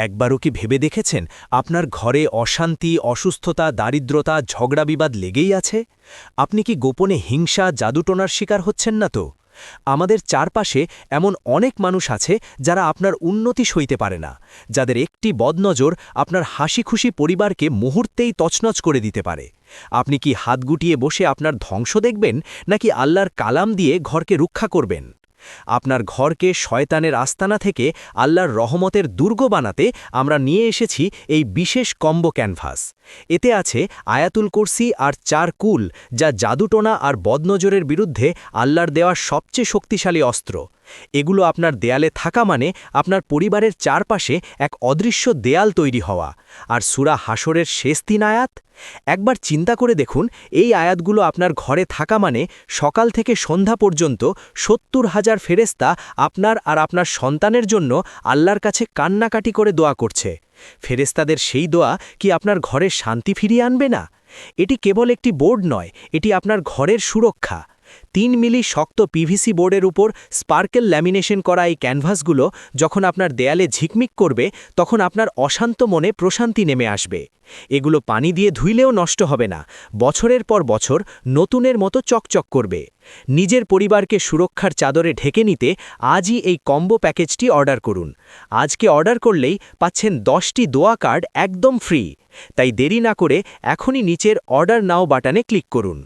একবারও কি ভেবে দেখেছেন আপনার ঘরে অশান্তি, অসুস্থতা, দারিদ্রতা, ঝগড়া-বিবাদ লেগেই আছে? আপনি কি গোপনে হিংসা, জাদুটোনার শিকার হচ্ছেন না তো? আমাদের চারপাশে এমন অনেক মানুষ আছে যারা আপনার উন্নতি সইতে পারে না, যাদের একটি বদনজর আপনার হাসিখুশি পরিবারকে মুহূর্তেই তছনছ করে দিতে পারে। আপনি কি হাত গুটিয়ে বসে আপনার ধ্বংস দেখবেন, নাকি আল্লাহর কালাম দিয়ে ঘরকে রক্ষা করবেন? আপনার ঘরকে শয়তানের আস্তানা থেকে আল্লাহর রহমতের দুর্গ বানাতে আমরা নিয়ে এসেছি এই বিশেষ কম্বো ক্যানভাস। এতে আছে আয়াতুল কুরসি আর 4 কুল, যা জাদুটোনা আর বদনজরের বিরুদ্ধে আল্লাহর দেওয়া সবচেয়ে শক্তিশালী অস্ত্র। এগুলো আপনার দেয়ালে থাকা মানে আপনার পরিবারের চারপাশে এক অদৃশ্য দেয়াল তৈরি হওয়া। আর সূরা হাশরের শেষ 3 আয়াত, একবার চিন্তা করে দেখুন, এই আয়াতগুলো আপনার ঘরে থাকা মানে সকাল থেকে সন্ধ্যা পর্যন্ত ৭০,০০০ ফেরেশতা আপনার আর আপনার সন্তানের জন্য আল্লাহর কাছে কান্নাকাটি করে দোয়া করছে। ফেরেশতাদের সেই দোয়া কি আপনার ঘরে শান্তি ফিরিয়ে আনবে না? এটি কেবল একটি বোর্ড নয়, এটি আপনার ঘরের সুরক্ষা। 3 মিলি শক্ত পিভিসি বোর্ডের উপর স্পার্কেল ল্যামিনেশন করা এই ক্যানভাসগুলো যখন আপনার দেয়ালে ঝিকমিক করবে, তখন আপনার অশান্ত মনে প্রশান্তি নেমে আসবে। এগুলো পানি দিয়ে ধুইলেও নষ্ট হবে না, বছরের পর বছর নতুনের মতো চকচক করবে। নিজের পরিবারকে সুরক্ষার চাদরে ঢেকে নিতে আজই এই কম্বো প্যাকেজটি অর্ডার করুন। আজকে অর্ডার করলেই পাচ্ছেন 10টি দোয়া কার্ড একদম ফ্রি। তাই দেরি না করে এখনই নিচের অর্ডার নাও বাটনে ক্লিক করুন।